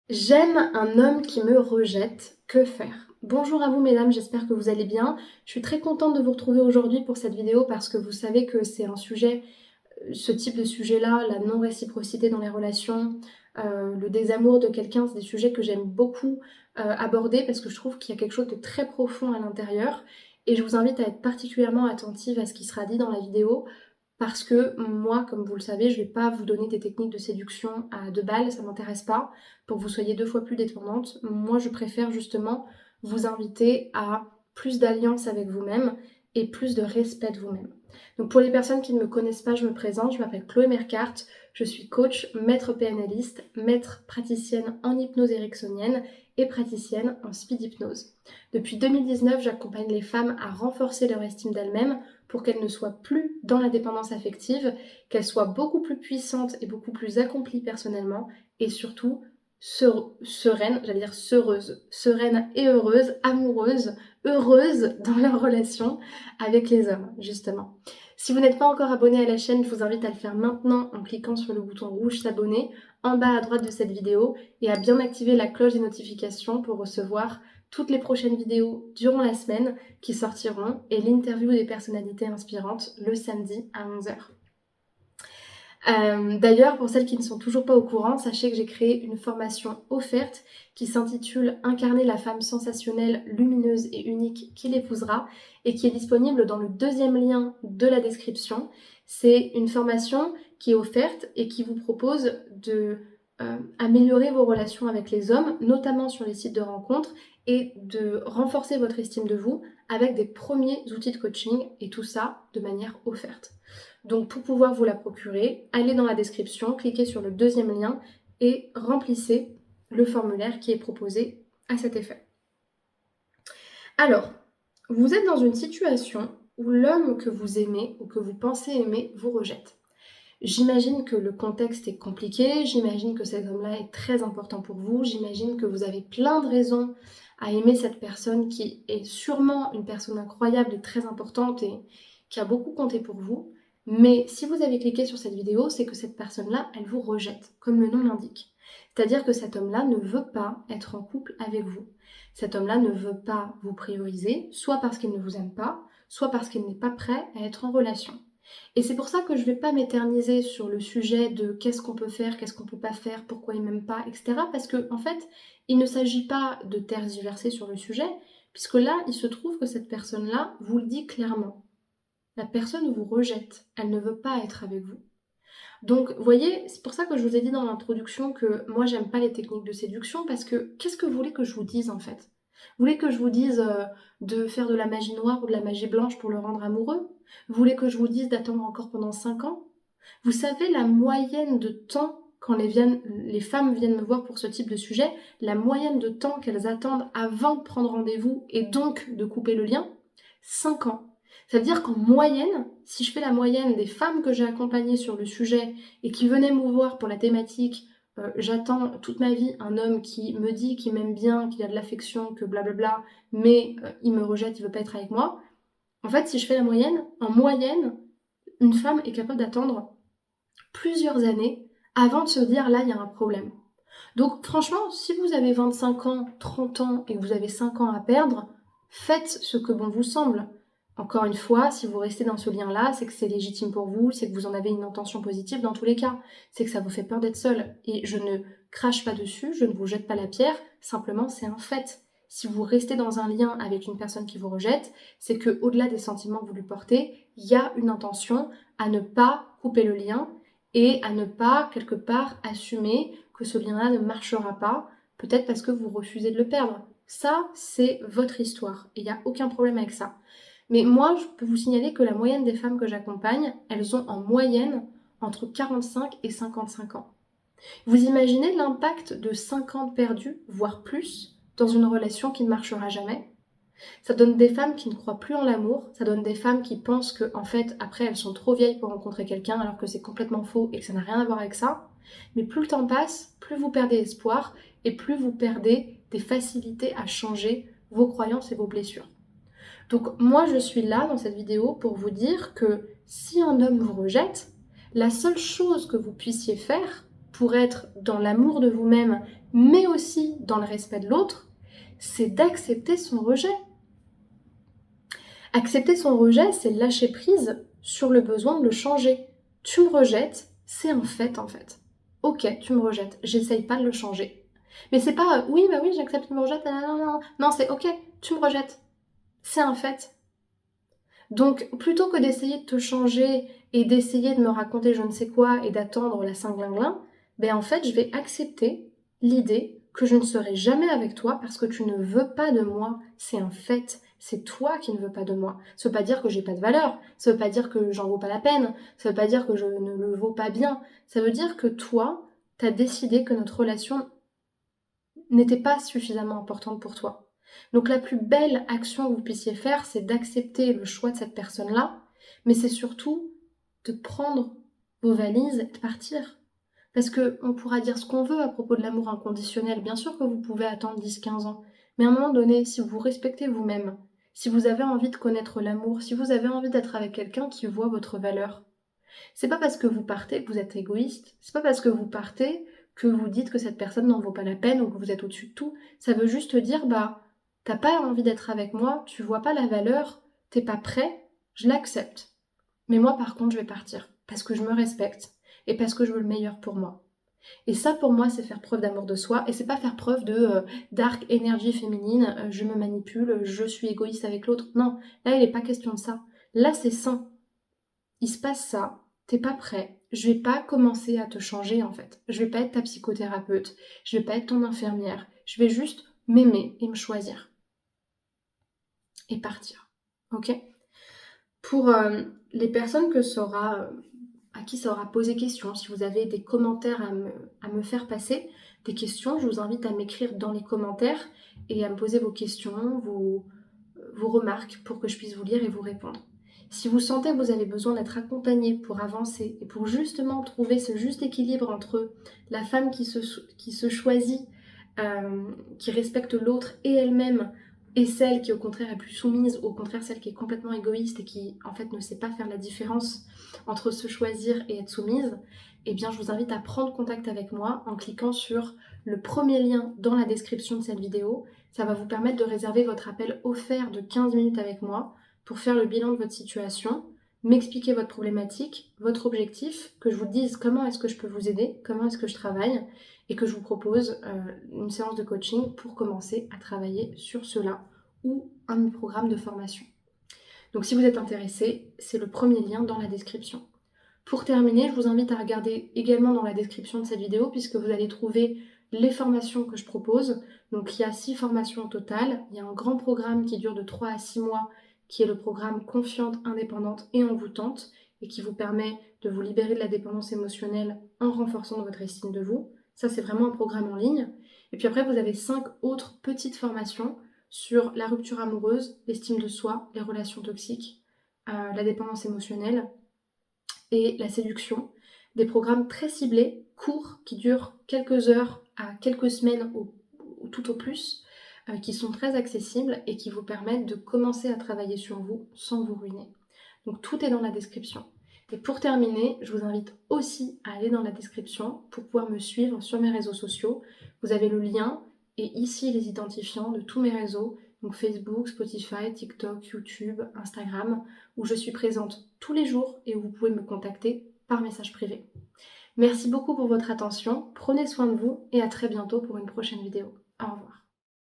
J'aime un homme qui me rejette, que faire? Bonjour à vous mesdames, j'espère que vous allez bien. Je suis très contente de vous retrouver aujourd'hui pour cette vidéo parce que vous savez que c'est un sujet, ce type de sujet-là, la non-réciprocité dans les relations, le désamour de quelqu'un, c'est des sujets que j'aime beaucoup aborder parce que je trouve qu'il y a quelque chose de très profond à l'intérieur et je vous invite à être particulièrement attentive à ce qui sera dit dans la vidéo parce que moi, comme vous le savez, je vais pas vous donner des techniques de séduction à 2 balles, ça m'intéresse pas, pour que vous soyez 2 fois plus dépendante. Moi, je préfère justement vous inviter à plus d'alliance avec vous-même et plus de respect de vous-même. Donc pour les personnes qui ne me connaissent pas, je me présente, je m'appelle Chloé Mercart, je suis coach, maître PNListe, maître praticienne en hypnose ericksonienne et praticienne en speed hypnose. Depuis 2019, j'accompagne les femmes à renforcer leur estime d'elles-mêmes pour qu'elles ne soient plus dans la dépendance affective, qu'elles soient beaucoup plus puissantes et beaucoup plus accomplies personnellement, et surtout sereines, j'allais dire sereines, sereines et heureuses, amoureuses, heureuses dans leur relation avec les hommes, justement. Si vous n'êtes pas encore abonné à la chaîne, je vous invite à le faire maintenant en cliquant sur le bouton rouge s'abonner en bas à droite de cette vidéo et à bien activer la cloche des notifications pour recevoir toutes les prochaines vidéos durant la semaine qui sortiront et l'interview des personnalités inspirantes le samedi à 11 h. D'ailleurs, pour celles qui ne sont toujours pas au courant, sachez que j'ai créé une formation offerte qui s'intitule Incarner la femme sensationnelle, lumineuse et unique qui l'épousera et qui est disponible dans le deuxième lien de la description. C'est une formation qui est offerte et qui vous propose de améliorer vos relations avec les hommes, notamment sur les sites de rencontres, et de renforcer votre estime de vous avec des premiers outils de coaching et tout ça de manière offerte. Donc pour pouvoir vous la procurer, allez dans la description, cliquez sur le deuxième lien et remplissez le formulaire qui est proposé à cet effet. Alors, vous êtes dans une situation où l'homme que vous aimez ou que vous pensez aimer vous rejette. J'imagine que le contexte est compliqué, j'imagine que cet homme-là est très important pour vous, j'imagine que vous avez plein de raisons à aimer cette personne qui est sûrement une personne incroyable et très importante et qui a beaucoup compté pour vous. Mais si vous avez cliqué sur cette vidéo, c'est que cette personne-là, elle vous rejette, comme le nom l'indique. C'est-à-dire que cet homme-là ne veut pas être en couple avec vous. Cet homme-là ne veut pas vous prioriser, soit parce qu'il ne vous aime pas, soit parce qu'il n'est pas prêt à être en relation. Et c'est pour ça que je ne vais pas m'éterniser sur le sujet de qu'est-ce qu'on peut faire, qu'est-ce qu'on ne peut pas faire, pourquoi il m'aime pas, etc. Parce que en fait, il ne s'agit pas de tergiverser sur le sujet, puisque là, il se trouve que cette personne-là vous le dit clairement. La personne vous rejette, elle ne veut pas être avec vous. Donc, vous voyez, c'est pour ça que je vous ai dit dans l'introduction que moi, j'aime pas les techniques de séduction, parce que qu'est-ce que vous voulez que je vous dise en fait? Vous voulez que je vous dise de faire de la magie noire ou de la magie blanche pour le rendre amoureux? Vous voulez que je vous dise d'attendre encore pendant 5 ans? Vous savez la moyenne de temps quand les femmes viennent me voir pour ce type de sujet, la moyenne de temps qu'elles attendent avant de prendre rendez-vous et donc de couper le lien? 5 ans. Ça veut dire qu'en moyenne, si je fais la moyenne des femmes que j'ai accompagnées sur le sujet et qui venaient me voir pour la thématique j'attends toute ma vie un homme qui me dit qu'il m'aime bien, qu'il a de l'affection, que blablabla, mais il me rejette, il veut pas être avec moi. En fait, si je fais la moyenne, en moyenne, une femme est capable d'attendre plusieurs années avant de se dire là, il y a un problème. Donc franchement, si vous avez 25 ans, 30 ans et que vous avez 5 ans à perdre, faites ce que bon vous semble. Encore une fois, si vous restez dans ce lien-là, c'est que c'est légitime pour vous, c'est que vous en avez une intention positive dans tous les cas. C'est que ça vous fait peur d'être seul. Et je ne crache pas dessus, je ne vous jette pas la pierre, simplement c'est un fait. Si vous restez dans un lien avec une personne qui vous rejette, c'est que au-delà des sentiments que vous lui portez, il y a une intention à ne pas couper le lien et à ne pas, quelque part, assumer que ce lien-là ne marchera pas, peut-être parce que vous refusez de le perdre. Ça, c'est votre histoire, et il n'y a aucun problème avec ça. Mais moi, je peux vous signaler que la moyenne des femmes que j'accompagne, elles ont en moyenne entre 45 et 55 ans. Vous imaginez l'impact de 50 perdus, voire plus, dans une relation qui ne marchera jamais? Ça donne des femmes qui ne croient plus en l'amour, ça donne des femmes qui pensent que, en fait, après, elles sont trop vieilles pour rencontrer quelqu'un, alors que c'est complètement faux et que ça n'a rien à voir avec ça. Mais plus le temps passe, plus vous perdez espoir et plus vous perdez des facilités à changer vos croyances et vos blessures. Donc moi, je suis là dans cette vidéo pour vous dire que si un homme vous rejette, la seule chose que vous puissiez faire pour être dans l'amour de vous-même mais aussi dans le respect de l'autre, c'est d'accepter son rejet. Accepter son rejet, c'est lâcher prise sur le besoin de le changer. Tu me rejettes, c'est un fait en fait. Ok, tu me rejettes, j'essaye pas de le changer. Mais c'est pas oui, bah oui, j'accepte, tu me rejettes, non, non, non. Non, c'est ok, tu me rejettes. C'est un fait. Donc, plutôt que d'essayer de te changer et d'essayer de me raconter je ne sais quoi et d'attendre la Saint-Glinglin, ben en fait, je vais accepter l'idée que je ne serai jamais avec toi parce que tu ne veux pas de moi. C'est un fait. C'est toi qui ne veux pas de moi. Ça veut pas dire que j'ai pas de valeur. Ça veut pas dire que j'en vaux pas la peine. Ça veut pas dire que je ne le vaux pas bien. Ça veut dire que toi, t'as décidé que notre relation n'était pas suffisamment importante pour toi. Donc la plus belle action que vous puissiez faire, c'est d'accepter le choix de cette personne-là, mais c'est surtout de prendre vos valises et de partir. Parce qu'on pourra dire ce qu'on veut à propos de l'amour inconditionnel. Bien sûr que vous pouvez attendre 10-15 ans. Mais à un moment donné, si vous respectez vous-même, si vous avez envie de connaître l'amour, si vous avez envie d'être avec quelqu'un qui voit votre valeur, c'est pas parce que vous partez que vous êtes égoïste. C'est pas parce que vous partez que vous dites que cette personne n'en vaut pas la peine ou que vous êtes au-dessus de tout. Ça veut juste dire, bah, t'as pas envie d'être avec moi, tu vois pas la valeur, t'es pas prêt, je l'accepte. Mais moi, par contre, je vais partir. Parce que je me respecte et parce que je veux le meilleur pour moi. Et ça, pour moi, c'est faire preuve d'amour de soi. Et c'est pas faire preuve de dark énergie féminine, je me manipule, je suis égoïste avec l'autre. Non, là, il n'est pas question de ça. Là, c'est sain. Il se passe ça, t'es pas prêt, je vais pas commencer à te changer en fait. Je vais pas être ta psychothérapeute, je vais pas être ton infirmière, je vais juste m'aimer et me choisir. Et partir. Ok? Pour les personnes à qui ça aura posé question, si vous avez des commentaires à me faire passer, des questions, je vous invite à m'écrire dans les commentaires et à me poser vos questions, vos remarques pour que je puisse vous lire et vous répondre. Si vous sentez que vous avez besoin d'être accompagné pour avancer et pour justement trouver ce juste équilibre entre la femme qui se choisit, qui respecte l'autre et elle-même, et celle qui au contraire est plus soumise, au contraire celle qui est complètement égoïste et qui en fait ne sait pas faire la différence entre se choisir et être soumise, eh bien je vous invite à prendre contact avec moi en cliquant sur le premier lien dans la description de cette vidéo. Ça va vous permettre de réserver votre appel offert de 15 minutes avec moi pour faire le bilan de votre situation, m'expliquer votre problématique, votre objectif, que je vous dise comment est-ce que je peux vous aider, comment est-ce que je travaille, et que je vous propose une séance de coaching pour commencer à travailler sur cela ou un programme de formation. Donc si vous êtes intéressé, c'est le premier lien dans la description. Pour terminer, je vous invite à regarder également dans la description de cette vidéo puisque vous allez trouver les formations que je propose. Donc il y a 6 formations au total. Il y a un grand programme qui dure de 3 à 6 mois qui est le programme Confiante, Indépendante et Envoûtante et qui vous permet de vous libérer de la dépendance émotionnelle en renforçant votre estime de vous. Ça, c'est vraiment un programme en ligne. Et puis après, vous avez 5 autres petites formations sur la rupture amoureuse, l'estime de soi, les relations toxiques, la dépendance émotionnelle et la séduction. Des programmes très ciblés, courts, qui durent quelques heures à quelques semaines tout au plus, qui sont très accessibles et qui vous permettent de commencer à travailler sur vous sans vous ruiner. Donc tout est dans la description. Et pour terminer, je vous invite aussi à aller dans la description pour pouvoir me suivre sur mes réseaux sociaux. Vous avez le lien et ici les identifiants de tous mes réseaux, donc Facebook, Spotify, TikTok, YouTube, Instagram, où je suis présente tous les jours et où vous pouvez me contacter par message privé. Merci beaucoup pour votre attention, prenez soin de vous et à très bientôt pour une prochaine vidéo. Au revoir.